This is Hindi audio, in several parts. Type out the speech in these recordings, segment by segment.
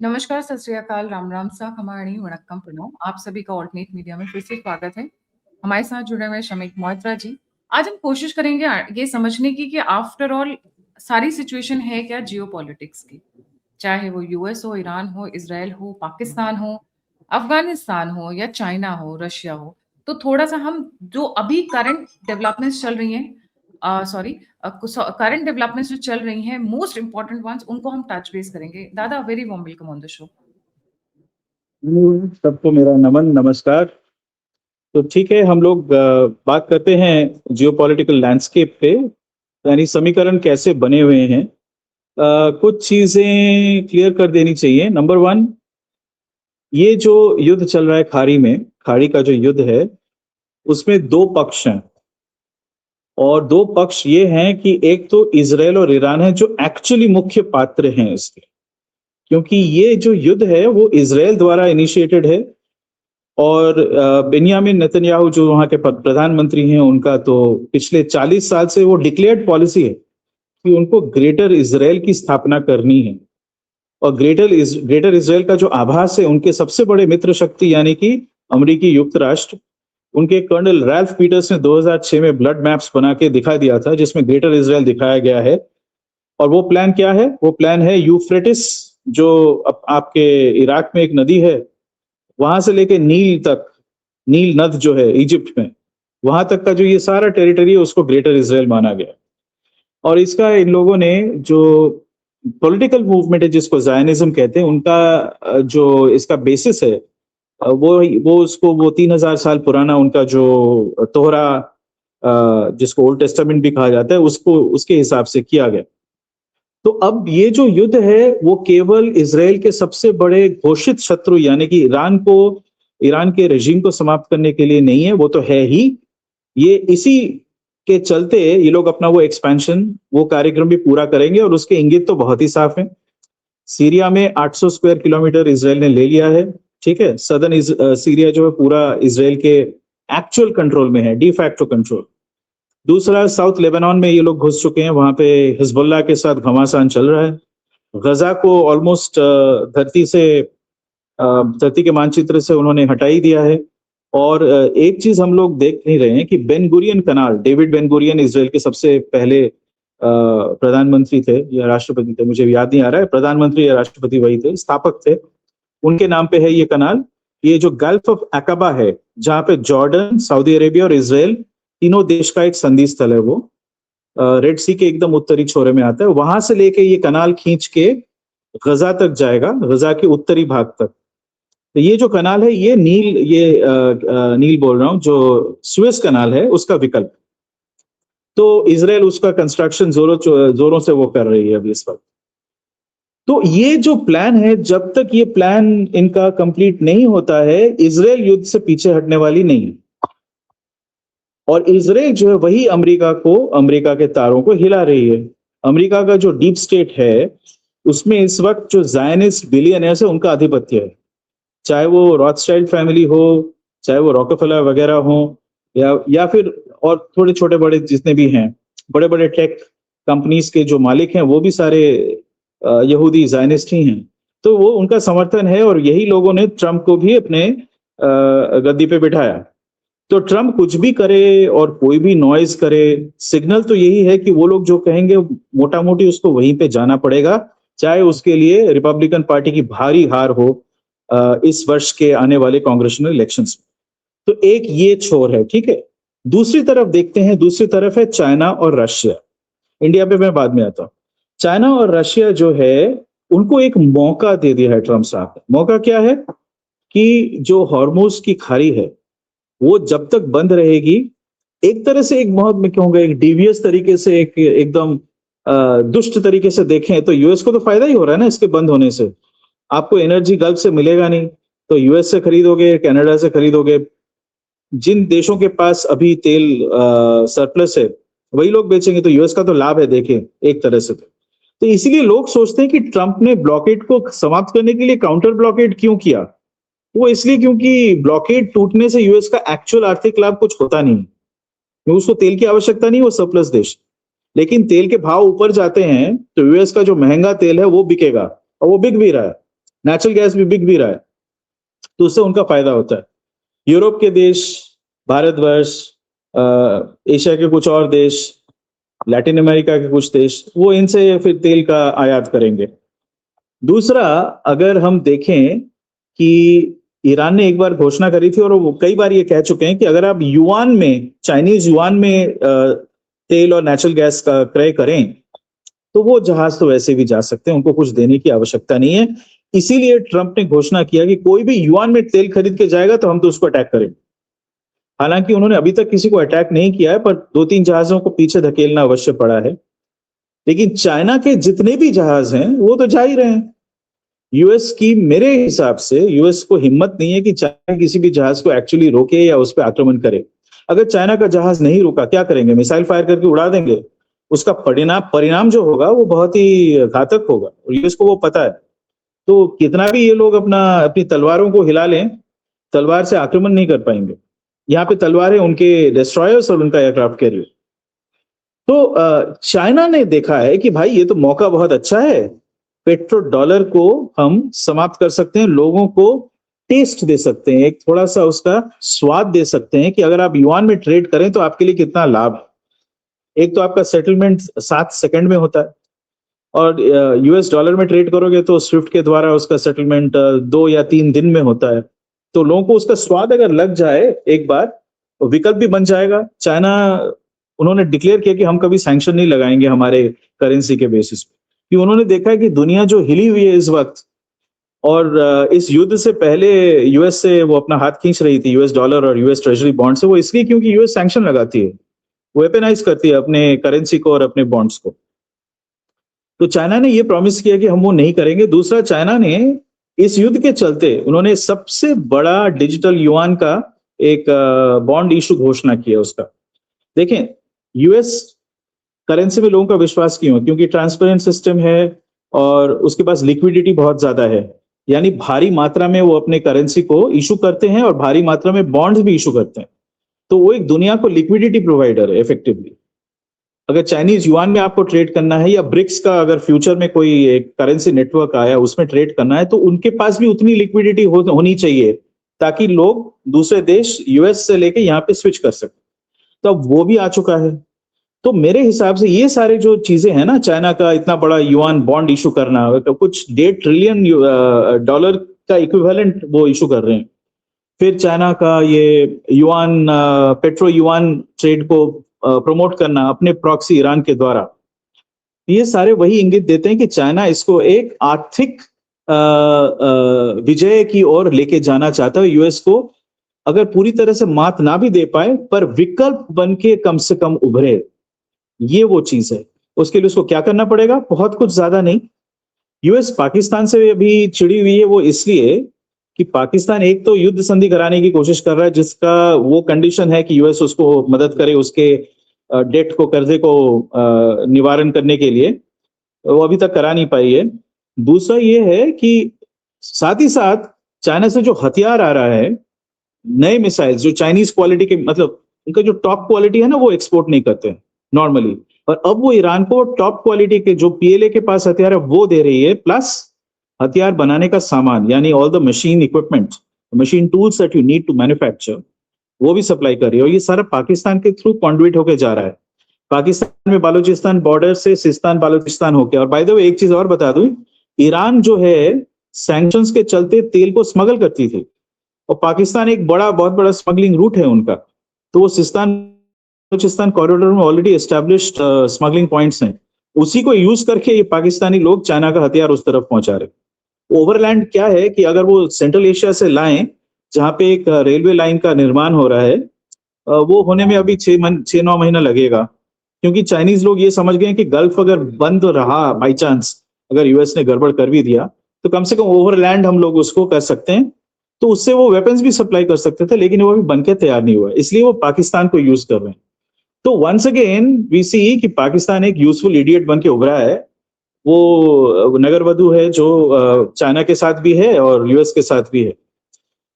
नमस्कार, सत श्री अकाल, राम राम, सा खमाणी, वणक्कम, प्रणाम। आप सभी का ऑल्टरनेट मीडिया में फिर से स्वागत है। हमारे साथ जुड़े हुए हैं शमीक मोइत्रा जी। आज हम कोशिश करेंगे ये समझने की कि आफ्टर ऑल सारी सिचुएशन है क्या जियोपॉलिटिक्स की। चाहे वो यूएस हो, ईरान हो, इज़राइल हो, पाकिस्तान हो, अफ़गानिस्तान हो या चाइना हो, रशिया हो। तो थोड़ा-सा हम जो अभी करंट डेवलपमेंट्स चल रही हैं सॉरी करंट डेवलपमेंट्स जो चल रही हैं, मोस्ट इम्पोर्टेंट वन्स उनको हम टच बेस करेंगे। दादा, very warm welcome on the show. सबको मेरा नमन नमस्कार। तो ठीक है, हम लोग बात करते हैं जियोपॉलिटिकल लैंडस्केप पे, यानी समीकरण कैसे बने हुए हैं। कुछ चीजें क्लियर कर देनी चाहिए। नंबर वन, ये जो युद्ध चल रहा है खाड़ी में, खाड़ी का जो युद्ध है, उसमें दो पक्ष हैं। और दो पक्ष ये हैं कि एक तो इजराइल और ईरान है जो एक्चुअली मुख्य पात्र हैं इसके, क्योंकि ये जो युद्ध है वो इजराइल द्वारा इनिशिएटेड है। और बेंयामिन नेतन्याहू जो वहां के प्रधानमंत्री हैं, उनका तो पिछले 40 साल से वो डिक्लेयर्ड पॉलिसी है कि उनको ग्रेटर इजराइल की स्थापना करनी है। और ग्रेटर इजराइल का जो आभास है, उनके सबसे बड़े मित्र शक्ति यानी कि अमेरिकी युक्त राष्ट्र, उनके कर्नल रैल्फ पीटर्स ने 2006 में ब्लड मैप्स बना के दिखा दिया था, जिसमें ग्रेटर इजराइल दिखाया गया है। और वो प्लान क्या है? वो प्लान है यूफ्रेटिस, जो आपके इराक में एक नदी है, वहां से लेके नील तक, नील नद जो है इजिप्ट में, वहां तक का जो ये सारा टेरिटरी है, उसको ग्रेटर इजराइल माना गया। और इसका इन लोगों ने जो पॉलिटिकल मूवमेंट है जिसको जायनिज्म कहते हैं, उनका जो इसका बेसिस है, वो उसको वो 3000 साल पुराना उनका जो तोहरा, जिसको ओल्ड टेस्टामेंट भी कहा जाता है, उसको उसके हिसाब से किया गया। तो अब ये जो युद्ध है वो केवल इजराइल के सबसे बड़े घोषित शत्रु यानी कि ईरान के रेजिम को समाप्त करने के लिए नहीं है, वो तो है ही। ये इसी के चलते ये लोग अपना वो एक्सपेंशन, वो कार्यक्रम भी पूरा करेंगे, और उसके इंगित तो बहुत ही साफ है। सीरिया में 800 स्क्वायर किलोमीटर इजराइल ने ले लिया है। ठीक है, सदर्न सीरिया जो है पूरा इजराइल के एक्चुअल कंट्रोल में है, डी फैक्टो कंट्रोल। दूसरा, साउथ लेबनान में ये लोग घुस चुके हैं, वहां पे हिजबुल्लाह के साथ घमासान चल रहा है। गजा को ऑलमोस्ट धरती के मानचित्र से उन्होंने हटा ही दिया है। और एक चीज हम लोग देख नहीं रहे हैं कि बेन गुरियन कनाल, डेविड बेन गुरियन इसराइल के सबसे पहले प्रधानमंत्री थे या राष्ट्रपति थे, मुझे याद नहीं आ रहा है, प्रधानमंत्री या राष्ट्रपति वही थे, स्थापक थे, उनके नाम पे है ये कनाल। ये जो गल्फ ऑफ अकबा है, जहां पे जॉर्डन, सऊदी अरेबिया और इसराइल तीनों देश का एक संधि स्थल है, वो रेड सी के एकदम उत्तरी छोरे में आता है। वहां से लेके ये कनाल खींच के गजा तक जाएगा, गजा के उत्तरी भाग तक। तो ये जो कनाल है, ये नील बोल रहा हूँ, जो सुएज कनाल है उसका विकल्प। तो इसराइल उसका कंस्ट्रक्शन जोरों से वो कर रही है अभी इस वक्त। तो ये जो प्लान है, जब तक ये प्लान इनका कंप्लीट नहीं होता है, इसराइल युद्ध से पीछे हटने वाली नहीं है। और इसराइल जो है वही अमेरिका के तारों को हिला रही है। अमेरिका का जो डीप स्टेट है, उसमें इस वक्त जो जायनिस्ट बिलियनर्स है, उनका आधिपत्य है। चाहे वो रॉथस्चाइल्ड फैमिली हो, चाहे वो रॉकफेलर वगैरह हो, या फिर और थोड़े छोटे बड़े जितने भी हैं, बड़े बड़े टेक कंपनीज के जो मालिक हैं, वो भी सारे यहूदी जायनिस्ट ही हैं। तो वो उनका समर्थन है, और यही लोगों ने ट्रंप को भी अपने गद्दी पे बिठाया। तो ट्रंप कुछ भी करे और कोई भी नॉइज करे, सिग्नल तो यही है कि वो लोग जो कहेंगे मोटा मोटी उसको वहीं पे जाना पड़ेगा, चाहे उसके लिए रिपब्लिकन पार्टी की भारी हार हो इस वर्ष के आने वाले कांग्रेशनल इलेक्शंस में। तो एक ये छोर है, ठीक है। दूसरी तरफ देखते हैं, दूसरी तरफ है चाइना और रशिया। इंडिया पे मैं बाद में आता हूं। चाइना और रशिया जो है, उनको एक मौका दे दिया है ट्रंप साहब ने। मौका क्या है कि जो हॉर्मुज की खाड़ी है, वो जब तक बंद रहेगी, एक तरह से एक बहुत, मैं कहूंगा, एक डिवियस तरीके से, एक एकदम दुष्ट तरीके से देखें तो यूएस को तो फायदा ही हो रहा है ना इसके बंद होने से। आपको एनर्जी गल्फ से मिलेगा नहीं, तो यूएस से खरीदोगे, कनाडा से खरीदोगे। जिन देशों के पास अभी तेल सरप्लस है, वही लोग बेचेंगे, तो यूएस का तो लाभ है, देखें एक तरह से। तो इसीलिए लोग सोचते हैं कि ट्रंप ने ब्लॉकेड को समाप्त करने के लिए काउंटर ब्लॉकेड क्यों किया। वो इसलिए क्योंकि ब्लॉकेड टूटने से यूएस का एक्चुअल आर्थिक लाभ कुछ होता नहीं, क्योंकि उसको तेल की आवश्यकता नहीं, वो सरप्लस देश। लेकिन तेल के भाव ऊपर जाते हैं तो यूएस का जो महंगा तेल है वो बिकेगा, और वो बिक भी रहा है। नेचुरल गैस भी बिक भी रहा है, तो उससे उनका फायदा होता है। यूरोप के देश, भारतवर्ष, एशिया के कुछ और देश, लैटिन अमेरिका के कुछ देश, वो इनसे फिर तेल का आयात करेंगे। दूसरा, अगर हम देखें कि ईरान ने एक बार घोषणा करी थी और वो कई बार ये कह चुके हैं कि अगर आप युआन में, चाइनीज युआन में तेल और नेचुरल गैस का क्रय करें तो वो जहाज तो वैसे भी जा सकते हैं, उनको कुछ देने की आवश्यकता नहीं है। इसीलिए ट्रंप ने घोषणा किया कि कोई भी युआन में तेल खरीद के जाएगा तो हम तो उसको अटैक करेंगे। हालांकि उन्होंने अभी तक किसी को अटैक नहीं किया है, पर 2-3 जहाजों को पीछे धकेलना अवश्य पड़ा है। लेकिन चाइना के जितने भी जहाज हैं वो तो जा ही रहे हैं। यूएस की, मेरे हिसाब से यूएस को हिम्मत नहीं है कि चाइना किसी भी जहाज को एक्चुअली रोके या उस पर आक्रमण करे। अगर चाइना का जहाज नहीं रुका, क्या करेंगे? मिसाइल फायर करके उड़ा देंगे। उसका परिणाम जो होगा वो बहुत ही घातक होगा और यूएस को वो पता है। तो कितना भी ये लोग अपनी तलवारों को हिला लें, तलवार से आक्रमण नहीं कर पाएंगे। यहाँ पे तलवार है उनके डिस्ट्रॉयर्स और उनका एयरक्राफ्ट कैरियर। तो चाइना ने देखा है कि भाई ये तो मौका बहुत अच्छा है, पेट्रो डॉलर को हम समाप्त कर सकते हैं, लोगों को टेस्ट दे सकते हैं, एक थोड़ा सा उसका स्वाद दे सकते हैं कि अगर आप युआन में ट्रेड करें तो आपके लिए कितना लाभ है। एक तो आपका सेटलमेंट 7 सेकंड में होता है और यूएस डॉलर में ट्रेड करोगे तो स्विफ्ट के द्वारा उसका सेटलमेंट 2 या 3 दिन में होता है। तो लोगों को उसका स्वाद अगर लग जाए एक बार, तो विकल्प भी बन जाएगा। चाइना, उन्होंने डिक्लेयर किया कि हम कभी सैंक्शन नहीं लगाएंगे हमारे करेंसी के बेसिस पे, कि उन्होंने देखा है कि दुनिया जो हिली हुई है इस वक्त, और इस युद्ध से पहले यूएस से वो अपना हाथ खींच रही थी, यूएस डॉलर और यूएस ट्रेजरी बॉन्ड से, वो इसलिए क्योंकि यूएस सैंक्शन लगाती है, वेपनाइज करती है अपने करेंसी को और अपने बॉन्ड्स को। तो चाइना ने ये प्रॉमिस किया कि हम वो नहीं करेंगे। दूसरा, चाइना ने इस युद्ध के चलते उन्होंने सबसे बड़ा डिजिटल युआन का एक बॉन्ड इशू घोषणा किया उसका। देखें, यूएस करेंसी में लोगों का विश्वास क्यों है? क्योंकि ट्रांसपेरेंट सिस्टम है और उसके पास लिक्विडिटी बहुत ज्यादा है, यानी भारी मात्रा में वो अपने करेंसी को इशू करते हैं और भारी मात्रा में बॉन्ड्स भी इशू करते हैं। तो वो एक दुनिया को लिक्विडिटी प्रोवाइडर है इफेक्टिवली। अगर चाइनीज युआन में आपको ट्रेड करना है या ब्रिक्स का अगर फ्यूचर में कोई एक करेंसी नेटवर्क आया उसमें ट्रेड करना है, तो उनके पास भी उतनी लिक्विडिटी होनी चाहिए ताकि लोग दूसरे देश यूएस से लेके यहाँ पे स्विच कर सके। तो अब वो भी आ चुका है। तो मेरे हिसाब से ये सारे जो चीजें हैं ना, चाइना का इतना बड़ा युआन बॉन्ड इशू करना, कुछ 1.5 ट्रिलियन डॉलर का इक्विवेलेंट वो इशू कर रहे हैं। फिर चाइना का ये युआन, पेट्रो युआन ट्रेड को प्रमोट करना अपने प्रॉक्सी ईरान के द्वारा, ये सारे वही इंगित देते हैं कि चाइना इसको एक आर्थिक विजय की ओर लेके जाना चाहता है। यूएस को अगर पूरी तरह से मात ना भी दे पाए, पर विकल्प बन के कम से कम उभरे, ये वो चीज है। उसके लिए उसको क्या करना पड़ेगा? बहुत कुछ ज्यादा नहीं। यूएस पाकिस्तान से अभी चिड़ी हुई है, वो इसलिए कि पाकिस्तान एक तो युद्ध संधि कराने की कोशिश कर रहा है, जिसका वो कंडीशन है कि यूएस उसको मदद करे उसके डेट को, कर्जे को निवारण करने के लिए। वो अभी तक करा नहीं पाई है। दूसरा ये है कि साथ ही साथ चाइना से जो हथियार आ रहा है, नए मिसाइल्स जो चाइनीज क्वालिटी के, मतलब उनका जो टॉप क्वालिटी है ना, वो एक्सपोर्ट नहीं करते नॉर्मली, और अब वो ईरान को टॉप क्वालिटी के जो पीएलए के पास हथियार है वो दे रही है, प्लस हथियार बनाने का सामान, यानी all the machine equipment, machine tools that you need to manufacture, वो भी सप्लाई कर रही है। और ये सारा पाकिस्तान के थ्रू कॉन्डुइट होके जा रहा है। पाकिस्तान में बालूचिस्तान बॉर्डर से सिस्तान बालूचिस्तान होके। और बाय द वे एक चीज और बता दूं, ईरान जो है सैंक्शंस के चलते तेल को स्मगल करती थी, और पाकिस्तान एक बहुत बड़ा स्मगलिंग रूट है उनका। तो वो सिस्तान बलूचिस्तान कॉरिडोर में ऑलरेडी एस्टेब्लिश्ड स्मगलिंग पॉइंट्स हैं, उसी को यूज करके ये पाकिस्तानी लोग चाइना का हथियार उस तरफ पहुंचा रहे। ओवरलैंड क्या है कि अगर वो सेंट्रल एशिया से लाएं, जहां पे एक रेलवे लाइन का निर्माण हो रहा है, वो होने में अभी 6-9 महीना लगेगा, क्योंकि चाइनीज लोग ये समझ गए कि गल्फ अगर बंद रहा बाई चांस, अगर यूएस ने गड़बड़ कर भी दिया, तो कम से कम ओवरलैंड हम लोग उसको कर सकते हैं। तो उससे वो वेपन्स भी सप्लाई कर सकते थे, लेकिन वो अभी बनके तैयार नहीं हुआ, इसलिए वो पाकिस्तान को यूज कर रहे हैं। तो वंस अगेन वी सी कि पाकिस्तान एक यूजफुल इडियट बन के उभरा है। वो नगर वधु है जो चाइना के साथ भी है और यूएस के साथ भी है,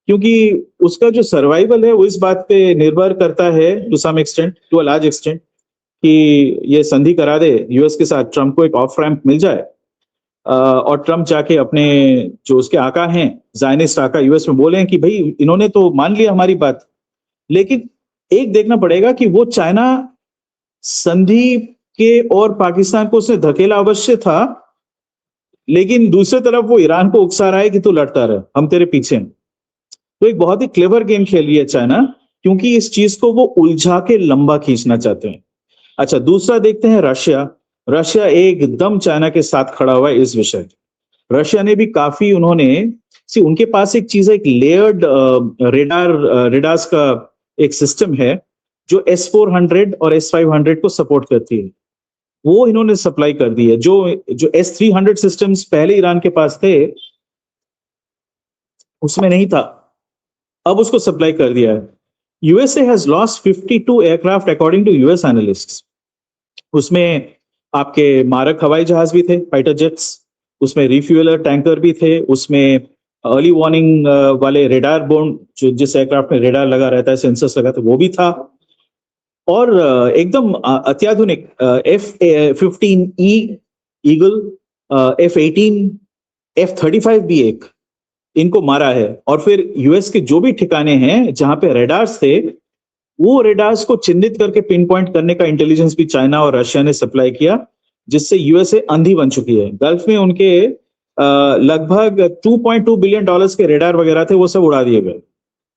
क्योंकि उसका जो सर्वाइवल है वो इस बात पे निर्भर करता है to some extent, to a large extent, कि ये संधि करा दे यूएस के साथ, ट्रंप को एक ऑफ रैंप मिल जाए, और ट्रम्प जाके अपने जो उसके आका हैं, ज़ायनिस्ट आका यूएस में बोले हैं कि भाई इन्होंने तो मान लिया हमारी बात, लेकिन एक देखना पड़ेगा कि वो चाइना संधि के और पाकिस्तान को उसने धकेला अवश्य था, लेकिन दूसरी तरफ वो ईरान को उकसा रहा है कि तू लड़ता रहे, हम तेरे पीछे हैं। तो एक बहुत ही क्लेवर गेम खेल रही है चाइना, क्योंकि इस चीज को वो उलझा के लंबा खींचना चाहते हैं। अच्छा, दूसरा देखते हैं रशिया। रशिया एकदम चाइना के साथ खड़ा हुआ है इस विषय। रशिया ने भी काफी उनके पास एक चीज है, एक लेयर्ड रेडार्स का एक सिस्टम है जो S-400 और S-500 को सपोर्ट करती है। वो इन्होंने सप्लाई कर दी है। जो S-300 सिस्टम्स पहले ईरान के पास थे उसमें नहीं था, अब उसको सप्लाई कर दिया है। USA has lost 52 aircraft according to US analysts. उसमें आपके मारक हवाई जहाज भी थे, फाइटर जेट्स, उसमें रिफ्यूएलर टैंकर भी थे, उसमें अर्ली वार्निंग वाले रेडार बोर्न, जो जिस एयरक्राफ्ट में रेडार लगा रहता है, सेंसर्स लगा था, वो भी था, और एकदम अत्याधुनिक F-15E ईगल, F-18, F-35 भी एक इनको मारा है। और फिर यूएस के जो भी ठिकाने हैं जहां पे रेडार्स थे, वो रेडार्स को चिन्हित करके पिन पॉइंट करने का इंटेलिजेंस भी चाइना और रशिया ने सप्लाई किया, जिससे यूएसए अंधी बन चुकी है। गल्फ में उनके लगभग $2.2 बिलियन के रेडार वगैरह थे, वो सब उड़ा दिए गए।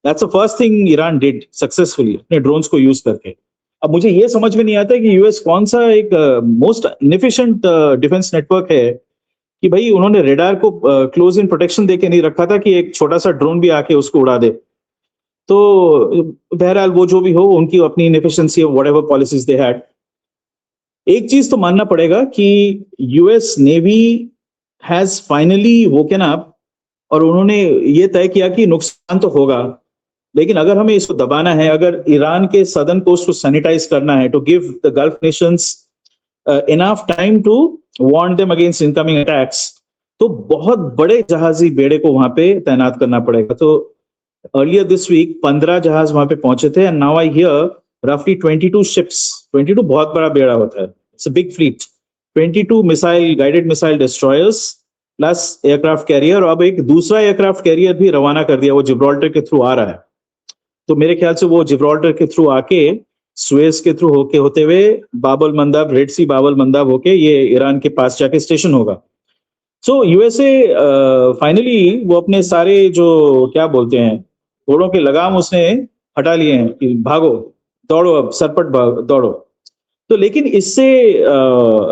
That's the first thing Iran did successfully अपने ड्रोन्स को यूज करके। अब मुझे ये समझ में नहीं आता कि यूएस कौन सा एक मोस्ट इनएफिशिएंट डिफेंस नेटवर्क है कि भाई उन्होंने रेडार को क्लोज इन प्रोटेक्शन देके नहीं रखा था कि एक छोटा सा ड्रोन भी आके उसको उड़ा दे। तो बहरहाल वो जो भी हो, उनकी अपनी इनएफिशिएंसी है, व्हाटएवर पॉलिसीज दे हैड। एक चीज तो मानना पड़ेगा कि US navy has finally woken up, और उन्होंने ये तय किया कि नुकसान तो होगा, लेकिन अगर हमें इसको दबाना है, अगर ईरान के सदर्न कोस्ट को सैनिटाइज करना है, to give the Gulf nations enough time to warn them against incoming attacks, तो बहुत बड़े जहाजी बेड़े को वहां पे तैनात करना पड़ेगा। तो अर्लियर दिस वीक 15 जहाज वहां पे पहुंचे थे, एंड नाउ आई हियर रफली 22 शिप्स। 22 बहुत बड़ा बेड़ा होता है, it's a big fleet. 22 missile guided missile destroyers plus aircraft carrier, और अब एक दूसरा एयरक्राफ्ट कैरियर भी रवाना कर दिया, वो जिब्राल्टर के थ्रू आ रहा है। तो मेरे ख्याल से वो जिब्राल्टर के थ्रू आके सुएज के थ्रू होते हुए बाबल मंदाब, रेड सी बाबल मंदाब होके ये ईरान के पास जाके स्टेशन होगा। सो यूएसए फाइनली वो अपने सारे जो क्या बोलते हैं घोड़ों के लगाम उसने हटा लिए हैं कि भागो, दौड़ो, अब सरपट दौड़ो। तो लेकिन इससे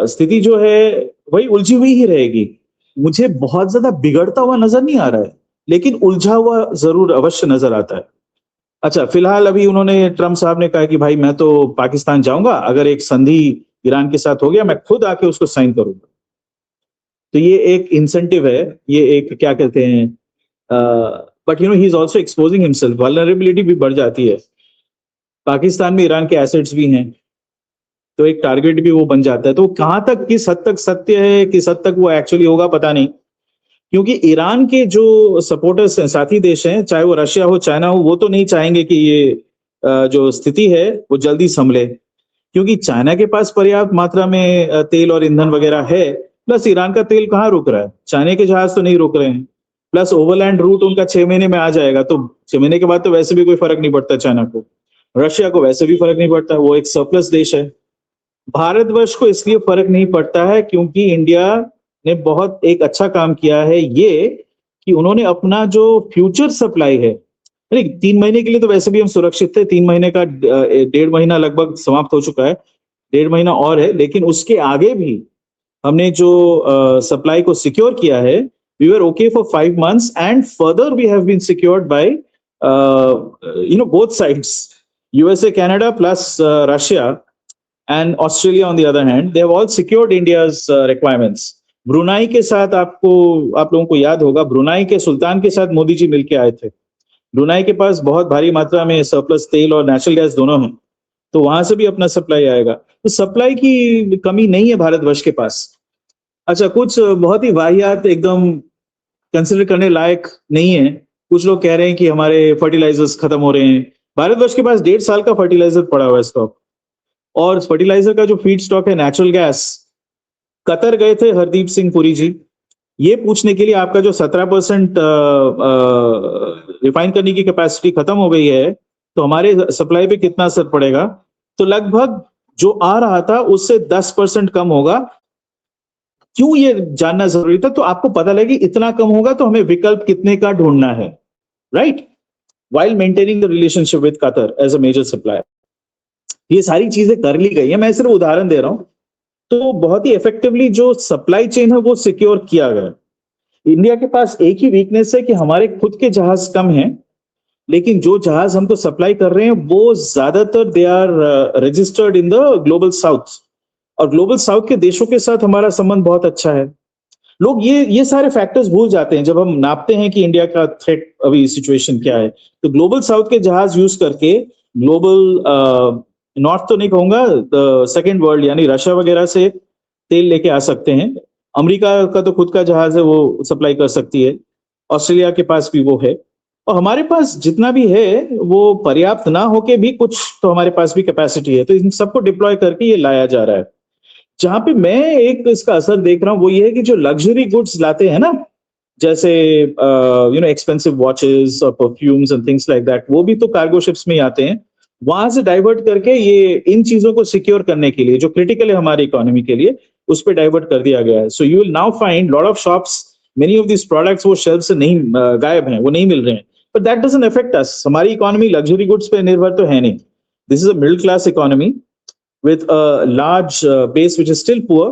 स्थिति जो है वही उलझी हुई ही रहेगी। मुझे बहुत ज्यादा बिगड़ता हुआ नजर नहीं आ रहा है, लेकिन उलझा हुआ जरूर अवश्य नजर आता है। अच्छा, फिलहाल अभी उन्होंने, ट्रम्प साहब ने कहा कि भाई मैं तो पाकिस्तान जाऊंगा, अगर एक संधि ईरान के साथ हो गया मैं खुद आके उसको साइन करूंगा। तो ये एक इंसेंटिव है, ये एक क्या कहते हैं, but he is also exposing himself, vulnerability भी बढ़ जाती है। पाकिस्तान में ईरान के एसेट्स भी हैं, तो एक टारगेट भी वो बन जाता है। तो कहां तक, किस हद तक सत्य है, किस हद तक वो एक्चुअली होगा, पता नहीं, क्योंकि ईरान के जो सपोर्टर्स हैं, साथी देश हैं, चाहे वो रशिया हो, चाइना हो, वो तो नहीं चाहेंगे कि ये जो स्थिति है वो जल्दी संभले, क्योंकि चाइना के पास पर्याप्त मात्रा में तेल और ईंधन वगैरह है, प्लस ईरान का तेल कहाँ रुक रहा है, चाइना के जहाज तो नहीं रुक रहे हैं, प्लस ओवरलैंड रूट उनका 6 महीने में आ जाएगा, तो 6 महीने के बाद तो वैसे भी कोई फर्क नहीं पड़ता चाइना को, रशिया को वैसे भी फर्क नहीं पड़ता, वो एक सरप्लस देश है। भारतवर्ष को इसलिए फर्क नहीं पड़ता है क्योंकि इंडिया ने बहुत एक अच्छा काम किया है, ये कि उन्होंने अपना जो फ्यूचर सप्लाई है, 3 महीने के लिए तो वैसे भी हम सुरक्षित थे, 3 महीने का 1.5 महीना लगभग समाप्त हो चुका है, 1.5 महीना और है, लेकिन उसके आगे भी हमने जो सप्लाई को सिक्योर किया है, we were okay for 5 months, and further we have been secured by both sides, USA, Canada plus Russia and Australia on the other hand, they have all secured India's requirements. Brunei के साथ आप लोगों को याद होगा, ब्रुनाई के सुल्तान के साथ मोदी जी मिलके आए थे। ब्रुनाई के पास बहुत भारी मात्रा में सरप्लस तेल और नेचुरल गैस दोनों हैं, तो वहां से भी अपना सप्लाई आएगा, तो सप्लाई की कमी नहीं है भारतवर्ष के पास। अच्छा, कुछ बहुत ही वाहियात, एकदम कंसिडर करने लायक नहीं है। कुछ लोग कह रहे हैं कि हमारे फर्टिलाइजर्स खत्म हो रहे हैं। भारतवर्ष के पास 1.5 साल का फर्टिलाइजर पड़ा हुआ है स्टॉक, और फर्टिलाइजर का जो फीड स्टॉक है नेचुरल गैस, कतर गए थे हरदीप सिंह पुरी जी, ये पूछने के लिए आपका जो 17% रिफाइन करने की कैपेसिटी खत्म हो गई है, तो हमारे सप्लाई पे कितना असर पड़ेगा? तो लगभग जो आ रहा था उससे 10% कम होगा। क्यों ये जानना जरूरी था? तो आपको पता लगे इतना कम होगा तो हमें विकल्प कितने का ढूंढना है, right? While maintaining the relationship with Qatar as a major supplier. ये सारी चीजें कर ली गई है, मैं सिर्फ उदाहरण दे रहा हूं। तो बहुत ही इफेक्टिवली जो सप्लाई चेन है वो सिक्योर किया गया। इंडिया के पास एक ही वीकनेस है कि हमारे खुद के जहाज कम हैं, लेकिन जो जहाज हमको सप्लाई कर रहे हैं वो ज्यादातर they are registered in the global south, और ग्लोबल साउथ के देशों के साथ हमारा संबंध बहुत अच्छा है। लोग ये सारे फैक्टर्स भूल जाते हैं जब हम नापते हैं कि इंडिया का थ्रेट अभी सिचुएशन क्या है। तो ग्लोबल साउथ के जहाज यूज करके ग्लोबल नॉर्थ तो नहीं कहूंगा, सेकेंड वर्ल्ड यानी रशिया वगैरह से तेल लेके आ सकते हैं। अमेरिका का तो खुद का जहाज है, वो सप्लाई कर सकती है। ऑस्ट्रेलिया के पास भी वो है, और हमारे पास जितना भी है वो पर्याप्त ना होके भी कुछ तो हमारे पास भी कैपेसिटी है। तो इन सबको डिप्लॉय करके ये लाया जा रहा है। जहां पे मैं एक इसका असर देख रहा हूं वो ये है कि जो लग्जरी गुड्स लाते हैं ना, जैसे एक्सपेंसिव वॉचेस और perfumes and things like that, वो भी तो कार्गो शिप्स में ही आते हैं। वहां से डाइवर्ट करके ये इन चीजों को सिक्योर करने के लिए जो क्रिटिकल है हमारी इकोनॉमी के लिए, उस पर डाइवर्ट कर दिया गया है। So you will now find lot of shops, many of this products वो शेल्फ से नहीं गायब हैं, वो नहीं मिल रहे हैं। But that doesn't affect us. हमारी इकोनॉमी लग्जरी गुड्स पे निर्भर तो है नहीं। This is a middle class economy with a large base which is still poor,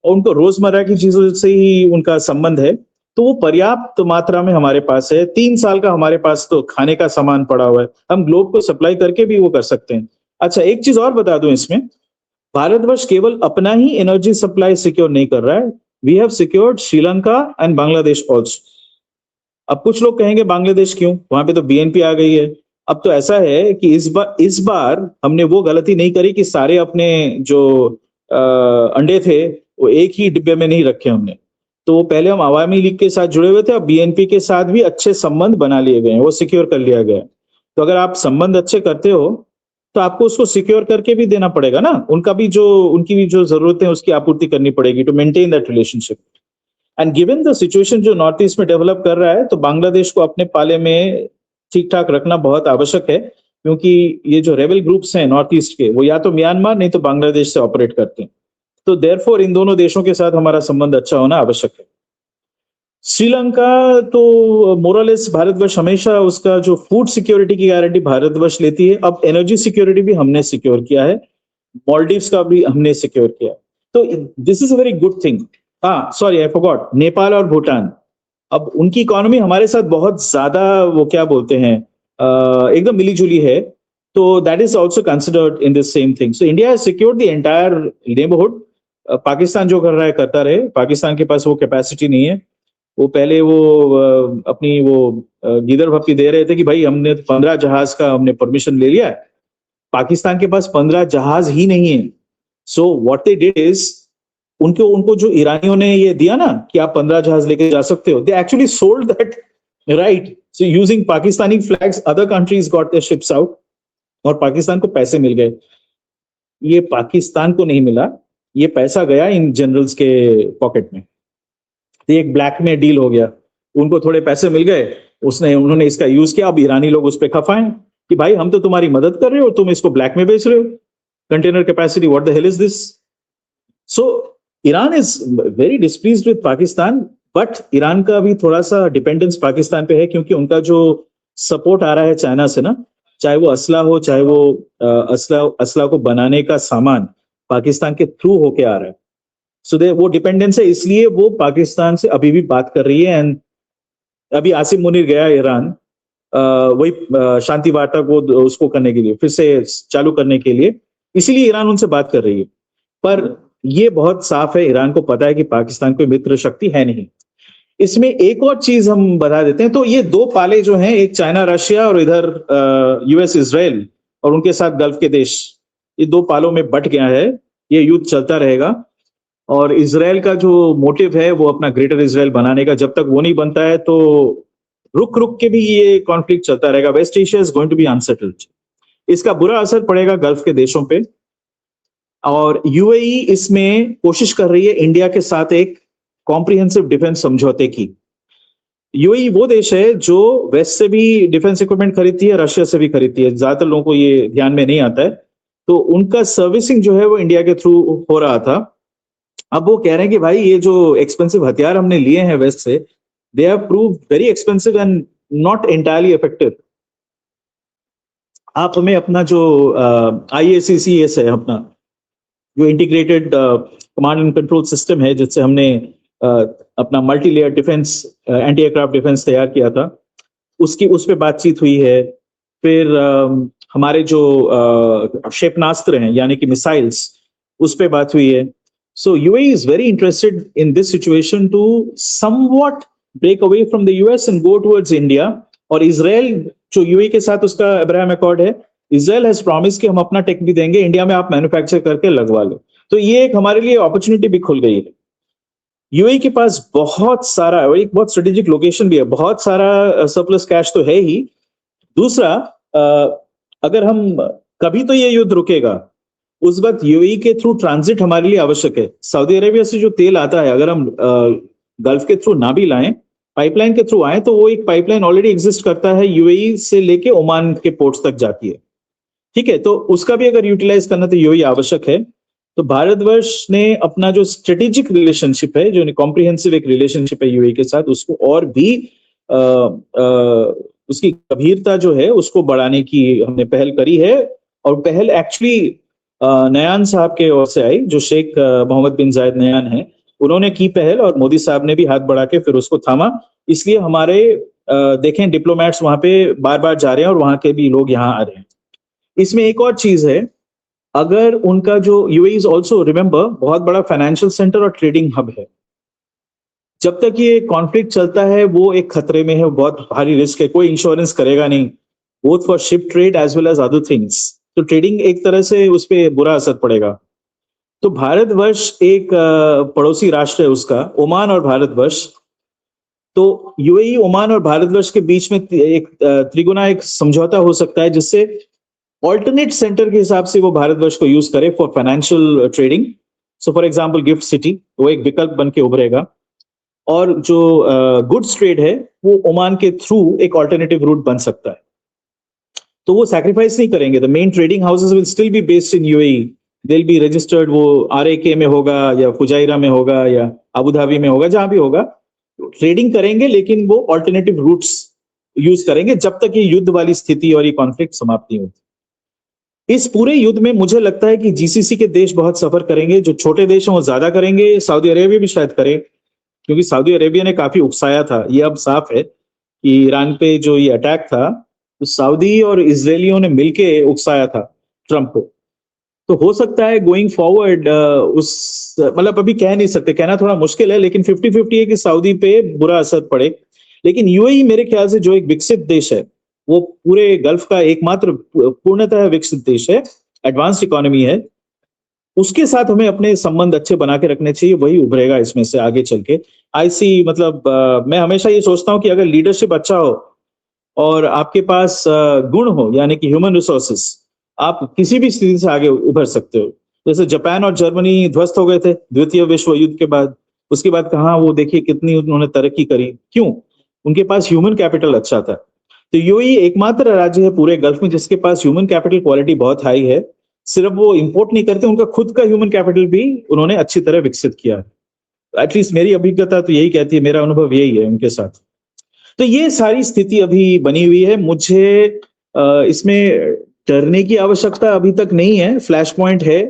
और उनको रोजमर्रा की चीजों से ही उनका संबंध है, तो वो पर्याप्त मात्रा में हमारे पास है। 3 साल का हमारे पास तो खाने का सामान पड़ा हुआ है, हम ग्लोब को सप्लाई करके भी वो कर सकते हैं। अच्छा, एक चीज और बता दूं इसमें, भारतवर्ष केवल अपना ही एनर्जी सप्लाई सिक्योर नहीं कर रहा है, we have secured Sri Lanka and Bangladesh also. अब कुछ लोग कहेंगे बांग्लादेश क्यों, वहां पे तो बीएनपी आ गई है। अब तो ऐसा है कि इस बार हमने वो गलती नहीं करी कि सारे अपने जो अंडे थे वो एक ही डिब्बे में नहीं रखे हमने। तो पहले हम अवामी लीग के साथ जुड़े हुए थे, अब बीएनपी के साथ भी अच्छे संबंध बना लिए गए हैं, वो सिक्योर कर लिया गया। तो अगर आप संबंध अच्छे करते हो तो आपको उसको सिक्योर करके भी देना पड़ेगा ना, उनकी भी जो जरूरतें उसकी आपूर्ति करनी पड़ेगी to maintain that relationship. And given the situation जो नॉर्थ ईस्ट में डेवलप कर रहा है, तो बांग्लादेश को अपने पाले में ठीक ठाक रखना बहुत आवश्यक है, क्योंकि ये जो रेबल ग्रुप्स हैं नॉर्थ ईस्ट के, वो या तो म्यांमार नहीं तो बांग्लादेश से ऑपरेट करते हैं। तो देयरफॉर इन दोनों देशों के साथ हमारा संबंध अच्छा होना आवश्यक है। श्रीलंका तो मोरलेस भारतवर्ष हमेशा उसका जो फूड सिक्योरिटी की गारंटी भारतवर्ष लेती है, अब एनर्जी सिक्योरिटी भी हमने सिक्योर किया है, मॉलडीव्स का भी हमने सिक्योर किया। तो this is a very good thing. हाँ सॉरी आई फॉरगॉट, नेपाल और भूटान, अब उनकी इकोनॉमी हमारे साथ बहुत ज्यादा वो क्या बोलते हैं एकदम मिलीजुली है, तो that is also considered in this same thing. So India has secured the entire neighbourhood. Pakistan जो कर रहा है करता रहे, पाकिस्तान के पास वो कैपेसिटी नहीं है। वो पहले वो अपनी वो गिदर भप्पी दे रहे थे कि भाई हमने 15 जहाज का हमने परमिशन ले लिया है, पाकिस्तान के पास 15 जहाज ही नहीं है। So what they did is, उनको जो ईरानियों ने ये दिया ना कि आप 15 जहाज लेके जा सकते हो, they actually sold that right. So using Pakistani flags other countries got their ships out, और पाकिस्तान को पैसे मिल गए। ये पाकिस्तान को नहीं मिला, ये पैसा गया इन जनरल्स के पॉकेट में। तो एक ब्लैक में डील हो गया, उनको थोड़े पैसे मिल गए, उन्होंने इसका यूज किया। अब ईरानी लोग उस पर खफा हैं कि भाई हम तो तुम्हारी मदद कर रहे हो, तुम इसको ब्लैक में बेच रहे हो, container capacity, what the hell is this. So Iran is very displeased with Pakistan, but Iran का भी थोड़ा सा डिपेंडेंस पाकिस्तान पे है, क्योंकि उनका जो सपोर्ट आ रहा है चाइना से ना, चाहे वो असला हो, चाहे वो असला को बनाने का सामान पाकिस्तान के थ्रू होके आ रहा है। सो वो डिपेंडेंस है, इसलिए वो पाकिस्तान से अभी भी बात कर रही है। एंड अभी आसिम मुनीर गया ईरान, वही शांति वार्ता को उसको करने के लिए, फिर से चालू करने के लिए, इसीलिए ईरान उनसे बात कर रही है। पर ये बहुत साफ है, ईरान को पता है कि पाकिस्तान कोई मित्र शक्ति है नहीं। इसमें एक और चीज हम बता देते हैं, तो ये दो पाले जो हैं, एक चाइना रशिया और इधर यूएस इजराइल और उनके साथ गल्फ के देश, ये दो पालों में बट गया है। ये युद्ध चलता रहेगा, और इजराइल का जो मोटिव है वो अपना ग्रेटर इजराइल बनाने का, जब तक वो नहीं बनता है तो रुक रुक के भी ये कॉन्फ्लिक्ट चलता रहेगा। West Asia is going to be unsettled. इसका बुरा असर पड़ेगा गल्फ के देशों पे, और यूएई इसमें कोशिश कर रही है इंडिया के साथ एक कॉम्प्रिहेंसिव डिफेंस समझौते की। यूएई वो देश है जो वेस्ट से भी डिफेंस इक्विपमेंट खरीदती है, रशिया से भी खरीदती है, ज्यादातर लोगों को ये ध्यान में नहीं आता है। तो उनका सर्विसिंग जो है वो इंडिया के थ्रू हो रहा था। अब वो कह रहे हैं कि भाई ये जो एक्सपेंसिव हथियार हमने लिए हैं वेस्ट से, they have proved very expensive and not entirely effective. आप हमें अपना जो IACCS है, अपना जो integrated command and control system है, जिससे हमने अपना multi layer defence anti aircraft defence तैयार किया था, उस पे बातचीत हुई है। फिर हमारे जो क्षेपणास्त्र हैं यानी कि मिसाइल्स, उस पे बात हुई है। So UAE is very interested in this situation to somewhat break away from the US and go towards India. और इजराइल जो यूएई के साथ उसका अब्राहम अकॉर्ड है, इजराइल हैज प्रॉमिस कि हम अपना टेक भी देंगे, इंडिया में आप मैन्युफैक्चर करके लगवा लो। तो ये एक हमारे लिए अपॉर्चुनिटी भी खुल गई है। यूएई के पास बहुत सारा, एक बहुत स्ट्रेटेजिक लोकेशन भी है, बहुत सारा सरप्लस कैश तो है ही। दूसरा, अगर हम कभी तो ये युद्ध रुकेगा, उस वक्त यूएई के थ्रू ट्रांजिट हमारे लिए आवश्यक है। सऊदी अरेबिया से जो तेल आता है, अगर हम गल्फ के थ्रू ना भी लाएं, पाइपलाइन के थ्रू आए, तो वो एक पाइपलाइन ऑलरेडी एग्जिस्ट करता है, यूएई से लेके ओमान के पोर्ट्स तक जाती है। ठीक है, तो उसका भी अगर यूटिलाइज करना तो यूएई आवश्यक है। तो भारतवर्ष ने अपना जो स्ट्रेटेजिक रिलेशनशिप है, जो कॉम्प्रिहेंसिव एक रिलेशनशिप है यूएई के साथ, उसको और भी उसकी गंभीरता जो है उसको बढ़ाने की हमने पहल करी है। और पहल एक्चुअली नयान साहब के ओर से आई, जो शेख मोहम्मद बिन जायद नयान है, उन्होंने की पहल, और मोदी साहब ने भी हाथ बढ़ा के फिर उसको थामा। इसलिए हमारे देखें डिप्लोमेट्स वहां पे बार बार जा रहे हैं और वहां के भी लोग यहाँ आ रहे हैं। इसमें एक और चीज है, अगर उनका जो यूएई इज ऑल्सो, रिमेंबर, बहुत बड़ा फाइनेंशियल सेंटर और ट्रेडिंग हब है। जब तक ये कॉन्फ्लिक्ट चलता है वो एक खतरे में है, बहुत भारी रिस्क है, कोई इंश्योरेंस करेगा नहीं, both for ship trade as well as other things. तो ट्रेडिंग एक तरह से उस पर बुरा असर पड़ेगा। तो भारतवर्ष एक पड़ोसी राष्ट्र है उसका, ओमान और भारतवर्ष। तो यूएई, ओमान और भारतवर्ष के बीच में एक त्रिगुना एक समझौता हो सकता है, जिससे ऑल्टरनेट सेंटर के हिसाब से वो भारतवर्ष को यूज करे for financial trading. So for example gift city, वो एक विकल्प बन के उभरेगा। और जो गुड्स ट्रेड है वो ओमान के थ्रू एक ऑल्टरनेटिव रूट बन सकता है। तो वो सैक्रिफाइस नहीं करेंगे। The main trading houses will still be based in UAE, they will be registered, वो RAK में होगा या फुजाइरा में होगा या अबू धाबी में होगा, जहां भी होगा ट्रेडिंग करेंगे, लेकिन वो ऑल्टरनेटिव रूट्स यूज करेंगे जब तक ये युद्ध वाली स्थिति और ये कॉन्फ्लिक्ट समाप्त नहीं होती। इस पूरे युद्ध में मुझे लगता है कि जीसीसी के देश बहुत सफर करेंगे, जो छोटे देश हैं वो ज्यादा करेंगे, सऊदी अरेबिया भी शायद करे, क्योंकि सऊदी अरेबिया ने काफी उकसाया था। ये अब साफ है कि ईरान पे जो ये अटैक था, तो सऊदी और इजरायलियों ने मिलके उकसाया था ट्रंप को। तो हो सकता है गोइंग फॉरवर्ड उस, मतलब अभी कह नहीं सकते, कहना थोड़ा मुश्किल है, लेकिन 50-50 है कि सऊदी पे बुरा असर पड़े। लेकिन यूएई मेरे ख्याल से जो एक विकसित देश है, वो पूरे गल्फ का एकमात्र पूर्णतः विकसित देश है, एडवांस्ड इकोनॉमी है, उसके साथ हमें अपने संबंध अच्छे बना के रखने चाहिए, वही उभरेगा इसमें से आगे चल के। मतलब मैं हमेशा ये सोचता हूँ कि अगर लीडरशिप अच्छा हो और आपके पास गुण हो, यानी कि ह्यूमन रिसोर्सेस, आप किसी भी स्थिति से आगे उभर सकते हो। जैसे जापान और जर्मनी ध्वस्त हो गए थे द्वितीय विश्व युद्ध के बाद, उसके बाद कहाँ वो देखिए कितनी उन्होंने तरक्की करी, क्यों? उनके पास ह्यूमन कैपिटल अच्छा था। तो यूएई एकमात्र राज्य है पूरे गल्फ में जिसके पास ह्यूमन कैपिटल क्वालिटी बहुत हाई है। सिर्फ वो इंपोर्ट नहीं करते, उनका खुद का ह्यूमन कैपिटल भी उन्होंने अच्छी तरह विकसित किया है। एटलीस्ट मेरी अभिज्ञता तो यही कहती है, मेरा अनुभव यही है उनके साथ। तो ये सारी स्थिति अभी बनी हुई है। मुझे इसमें डरने की आवश्यकता अभी तक नहीं है। फ्लैश पॉइंट है,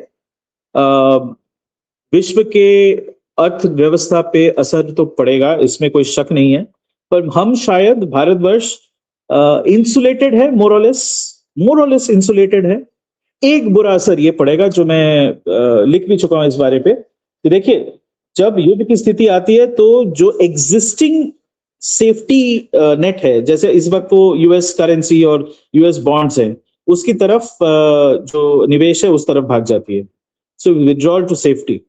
विश्व के अर्थव्यवस्था पे असर तो पड़ेगा, इसमें कोई शक नहीं है, पर हम शायद, भारतवर्ष इंसुलेटेड है, मोरलेस इंसुलेटेड है। एक बुरा असर ये पड़ेगा जो मैं लिख भी चुका हूं इस बारे पे, कि देखिए जब युद्ध की स्थिति आती है तो जो एग्जिस्टिंग सेफ्टी नेट है, जैसे इस वक्त वो यूएस करेंसी और यूएस बॉन्ड्स हैं, उसकी तरफ जो निवेश है उस तरफ भाग जाती है। सो विथड्रॉल टू सेफ्टी।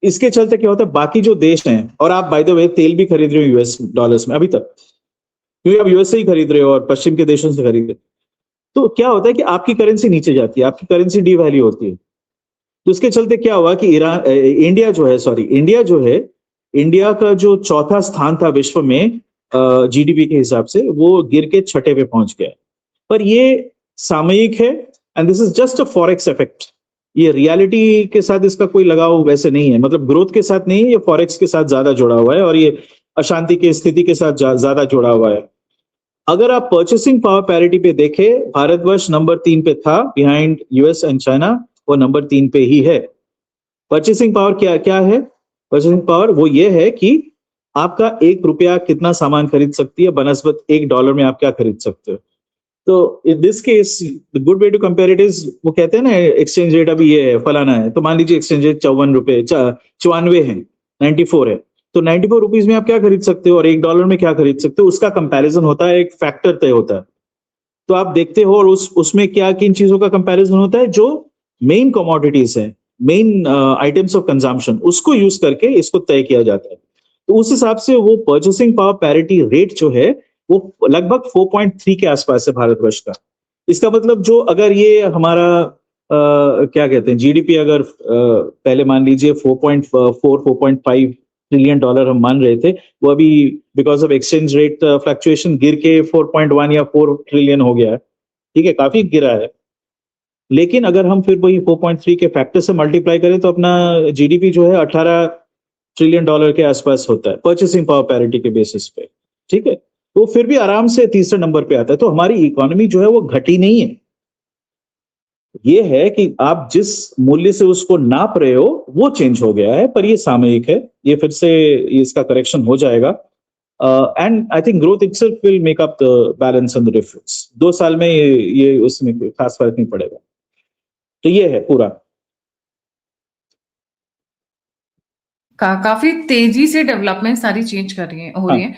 इसके चलते क्या होता है, बाकी जो देश हैं, और आप बाय द वे तेल भी खरीद रहे हो यूएस डॉलर्स में अभी तक, क्योंकि आप यूएस से ही खरीद रहे हो और पश्चिम के देशों से खरीद रहे हो, तो क्या होता है कि आपकी करेंसी नीचे जाती है, आपकी करेंसी डीवैल्यू होती है। तो इसके चलते क्या हुआ कि इंडिया जो है इंडिया का जो चौथा स्थान था विश्व में जीडीपी के हिसाब से, वो गिर के छठे पे पहुंच गया। पर ये सामयिक है and this is just a forex effect. ये रियलिटी के साथ इसका कोई लगाव वैसे नहीं है, मतलब ग्रोथ के साथ नहीं है, ये फॉरेक्स के साथ ज्यादा जुड़ा हुआ है और ये अशांति की स्थिति के साथ ज्यादा जुड़ा हुआ है। अगर आप परचेसिंग पावर पैरिटी पे देखें, भारतवर्ष नंबर 3 पे था बिहाइंड यूएस एंड चाइना, वो नंबर 3 पे ही है। परचेसिंग पावर क्या क्या है? परचेसिंग पावर वो ये है कि आपका 1 रुपया कितना सामान खरीद सकती है बनस्बत $1 में आप क्या खरीद सकते हो। तो in this case the good way to compare it is, वो कहते हैं ना एक्सचेंज रेट अभी ये है फलाना है, तो मान लीजिए एक्सचेंज रेट 54 है, 94 है, तो 94 रुपीज में आप क्या खरीद सकते हो और $1 में क्या खरीद सकते हो, उसका कंपैरिजन होता है, एक फैक्टर तय होता है। तो आप देखते हो और उसमें क्या किन चीजों का कंपैरिजन होता है, जो मेन कमोडिटीज है, मेन आइटम्स ऑफ कंजम्पशन, उसको यूज करके इसको तय किया जाता है। तो उस हिसाब से वो परचेसिंग पावर पैरिटी रेट जो है वो लगभग 4.3 के आसपास है भारतवर्ष का। इसका मतलब जो अगर ये हमारा क्या कहते हैं जीडीपी, अगर पहले मान लीजिए 4.5 ट्रिलियन डॉलर हम मान रहे थे, वो अभी because of exchange rate fluctuation गिर के 4.1 या 4 ट्रिलियन हो गया है। ठीक है, काफी गिरा है। लेकिन अगर हम फिर वही 4.3 के फैक्टर से मल्टीप्लाई करें तो अपना जीडीपी जो है 18 ट्रिलियन डॉलर के आसपास होता है परचेसिंग पावर पैरिटी के बेसिस पे। ठीक है, तो फिर भी आराम से तीसरे नंबर पे आता है। तो हमारी इकोनॉमी जो है वो घटी नहीं है, ये है कि आप जिस मूल्य से उसको नाप रहे हो वो चेंज हो गया है, पर ये सामयिक है, ये फिर से इसका करेक्शन हो जाएगा। And I think growth itself will make up the balance and the difference. 2 साल में ये उसमें खास फर्क नहीं पड़ेगा। तो ये है पूरा। काफी तेजी से डेवलपमेंट सारी चेंज कर रही है हो रही है।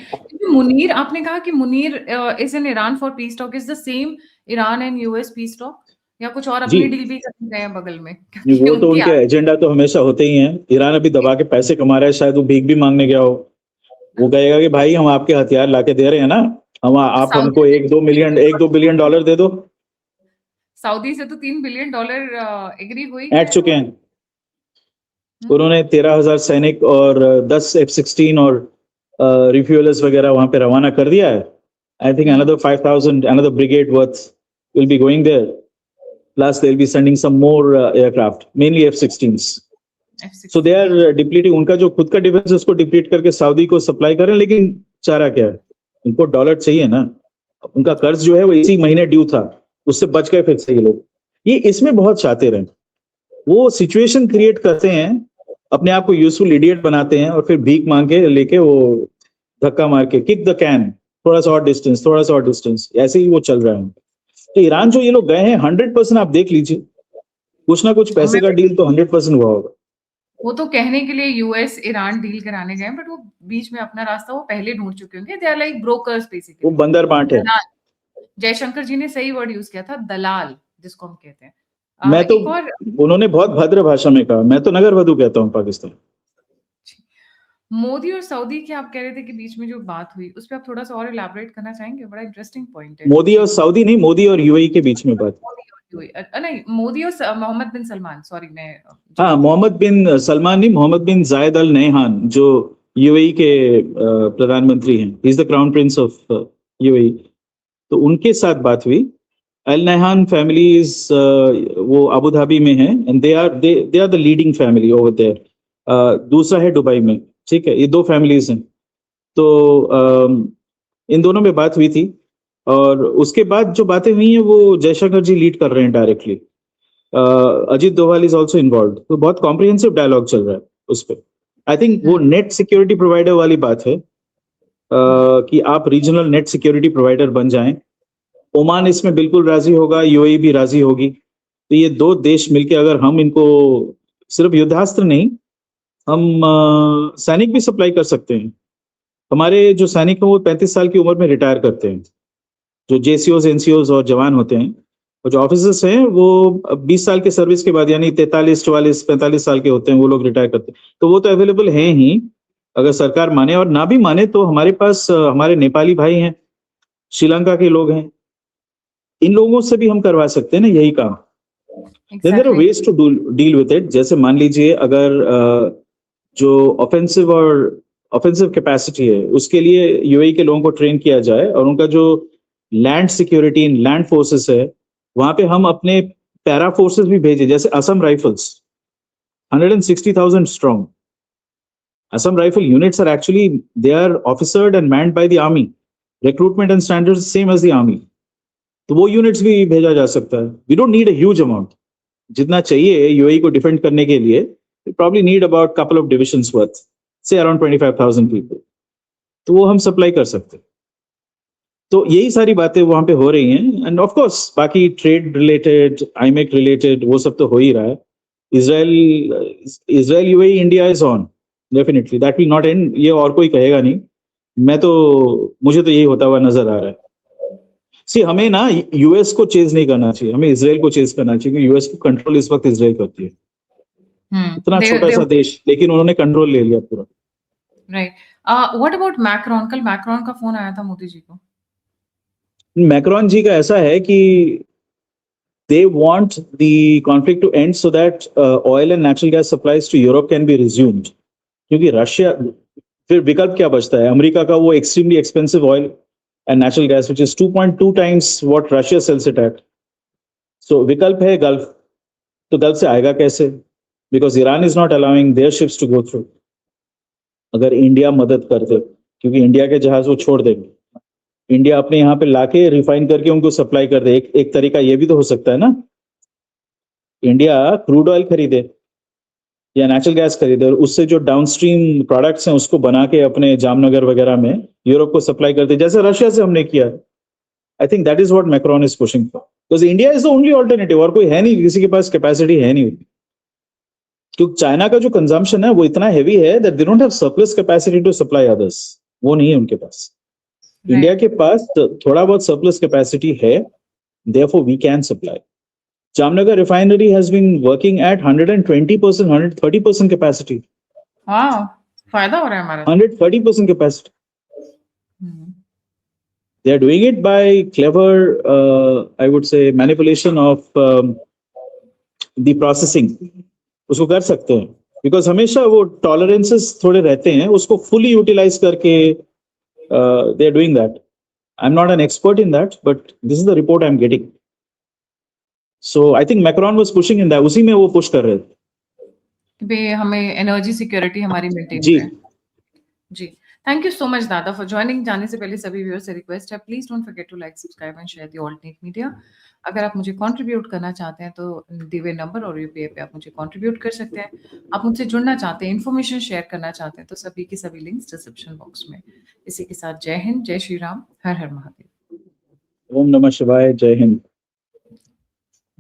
मुनीर, आपने कहा कि Munir is in Iran for piece talk, is the same Iran and US piece talk, या कुछ और अपनी डील भी करने गए हैं बगल में? वो तो उनके एजेंडा तो हमेशा होते ही हैं। ईरान अभी दबा के पैसे कमा रहा है, शायद वो भीख भी मांगने गया हो। वो कहेगा कि भाई हम आपके हथियार लाके दे रहे हैं ना, हम आप हमको 1-2 बिलियन डॉलर दे दो। सऊदी से तो $3 बिलियन एग्री हुई, ऐड चुके हैं उन्होंने। 13,000 सैनिक और 10 F-16 और रिफ्यूअलर्स वगैरह वहां पे रवाना कर दिया है। I think another 5,000 another brigade worth will be going there, plus they'll be sending some more aircraft, mainly F-16s. So they are depleting, उनका जो खुद का डिफेंस उसको डिप्लीट करके सऊदी को सप्लाई कर रहे हैं। लेकिन चारा क्या है, उनको डॉलर चाहिए ना। उनका कर्ज जो है वो इसी महीने ड्यू था, उससे बच गए फिर से ये लोग। ये इसमें बहुत शातिर हैं, वो सिचुएशन क्रिएट करते हैं, अपने आप को यूजफुल इडियट बनाते हैं और फिर भीख मांग के लेके वो धक्का मार के किक द कैन, थोड़ा सा और डिस्टेंस, थोड़ा सा और डिस्टेंस, ऐसे ही वो चल रहा है। तो ईरान जो ये लोग गए हैं 100% आप देख लीजिए, कुछ ना कुछ पैसे का डील तो 100% हुआ होगा। वो तो कहने के लिए यूएस ईरान डील कराने गए, बट वो बीच में अपना रास्ता वो पहले ढूंढ चुके होंगे। They are like brokers basically. वो बंदर बांट है। जयशंकर जी ने सही वर्ड यूज किया था, दलाल जिसको हम कहते हैं। मैं तो उन्होंने बहुत भद्र भाषा में कहा, मैं तो नगर वधु कहता हूँ पाकिस्तान। मोदी और सऊदी की आप कह रहे थे कि बीच में जो बात हुई उस पर आप थोड़ा सा और इलैबोरेट करना चाहेंगे? बड़ा इंटरेस्टिंग पॉइंट है। मोदी और सऊदी नहीं, मोदी और यूएई के बीच में बात। नहीं, मोदी और मोहम्मद बिन सलमान, सॉरी मैं हाँ, मोहम्मद बिन सलमान नहीं, मोहम्मद बिन जायद अल नहयान जो यूएई के प्रधानमंत्री हैं, he is the crown Prince of UAE. तो उनके साथ बात हुई। अल नहयान फैमिली इज वो अबू धाबी में है and they are the leading family over there. दूसरा है दुबई में। ठीक है, ये 2 फैमिलीज हैं। तो इन दोनों में बात हुई थी और उसके बाद जो बातें हुई हैं वो जयशंकर जी लीड कर रहे हैं directly. Ajit Doval is also involve. तो बहुत कॉम्प्रिहेंसिव डायलॉग चल रहा है उस पर। आई थिंक वो नेट सिक्योरिटी प्रोवाइडर वाली बात है, कि आप रीजनल नेट सिक्योरिटी प्रोवाइडर बन जाएं। ओमान इसमें बिल्कुल राजी होगा, यूएई भी राजी होगी। तो ये 2 देश मिलके अगर हम इनको सिर्फ युद्धास्त्र नहीं, हम सैनिक भी सप्लाई कर सकते हैं। हमारे जो सैनिक हैं वो 35 साल की उम्र में रिटायर करते हैं, जो जेसीओज एनसीओज और जवान होते हैं। और जो ऑफिसर्स हैं वो 20 साल के सर्विस के बाद, यानी 43, 44, 45 साल के होते हैं, वो लोग रिटायर करते हैं। तो वो तो अवेलेबल हैं ही, अगर सरकार माने, और ना भी माने तो हमारे पास हमारे नेपाली भाई हैं, श्रीलंका के लोग हैं, इन लोगों से भी हम करवा सकते हैं ना यही काम। There are ways to deal with it. जैसे मान लीजिए अगर जो ऑफेंसिव और ऑफेंसिव कैपेसिटी है, उसके लिए यूएई के लोगों को ट्रेन किया जाए और उनका जो लैंड सिक्योरिटी, लैंड फोर्सेस है, वहां पे हम अपने पैरा फोर्सेस भी भेजे, जैसे Assam rifles 160,000 strong. Assam rifle units are actually, they are officered and manned by the army. Recruitment and standards same as the army. तो वो यूनिट्स भी भेजा जा सकता है. We don't need a huge amount. जितना चाहिए यूएई को डिफेंड करने के लिए, we probably need about couple of divisions worth, say around 25,000 people. तो वो हम सप्लाई कर सकते हैं. तो यही सारी बातें वहां पे हो रही हैं. एंड ऑफ कोर्स बाकी ट्रेड रिलेटेड, आईमेक रिलेटेड, वो सब तो हो ही रहा है. Israel UAE India is on. Definitely that will not and. ये और कोई कहेगा नहीं. मुझे तो यही होता हुआ नजर आ रहा है. सी, हमें ना यूएस को चेज नहीं करना चाहिए, हमें इजराइल को चेज करना चाहिए, क्योंकि यूएस को कंट्रोल इस वक्त इजराइल करती है. इतना छोटा सा देश, लेकिन उन्होंने कंट्रोल ले लिया पूरा. राइट. What about Macron? कल मैक्रोन का फोन आया था मोदी जी को. मैक्रोन जी का ऐसा है कि they want the conflict to end so that oil and natural gas supplies to Europe can be resumed. क्योंकि रशिया, फिर विकल्प क्या बचता है? अमेरिका का वो extremely expensive oil and natural gas, which is 2.2 times what Russia sells it at. So विकल्प है गल्फ. तो गल्फ से आएगा कैसे? Because Iran is not allowing their ships to go through. अगर इंडिया मदद कर दे, क्योंकि इंडिया के जहाज वो छोड़ देंगे, इंडिया अपने यहाँ पे लाके रिफाइन करके उनको सप्लाई कर दे. एक तरीका ये भी तो हो सकता है ना. इंडिया क्रूड ऑयल खरीदे या नेचुरल गैस खरीदे और उससे जो डाउनस्ट्रीम प्रोडक्ट्स हैं उसको बना के अपने जामनगर वगैरह में यूरोप को सप्लाई कर दे, जैसे रशिया से हमने किया. I think that is what Macron is pushing for, because India is the only alternative. और कोई है नहीं, किसी के पास कैपेसिटी है नहीं. क्योंकि चाइना का जो कंजम्पशन है वो इतना हैवी है that they don't have surplus capacity to supply others. वो नहीं है उनके पास. इंडिया के पास थोड़ा बहुत सरप्लस कैपेसिटी है, therefore we can supply. Jamnagar refinery has been working at 120%, 130% capacity. वाह, फायदा हो रहा है हमारा. 130% capacity. They are doing it by clever, I would say, manipulation of the processing. उसको कर सकते हैं, because हमेशा वो tolerances थोड़े रहते हैं, उसको fully utilize करके they are doing that. I'm not an expert in that, but this is the report I'm getting. So I think Macron was pushing in that. उसी में वो पुश कर रहे थे कि भाई हमें एनर्जी सिक्योरिटी हमारी मेंटेन जी. करें. जी. थैंक यू सो मच दादा फॉर ज्वाइनिंग. जाने से पहले सभी व्यूअर्स से रिक्वेस्ट है, please don't forget to like, subscribe and share the alternate media. अगर आप मुझे कंट्रीब्यूट करना चाहते हैं तो दिवे नंबर और यूपीआई पे आप मुझे कंट्रीब्यूट कर सकते हैं. आप मुझसे जुड़ना चाहते हैं, इन्फॉर्मेशन शेयर करना चाहते हैं, तो सभी के सभी लिंक्स डिस्क्रिप्शन बॉक्स में. इसी के साथ जय हिंद, जय श्री राम, हर हर महादेव. ओम नमः शिवाय. जय हिंद.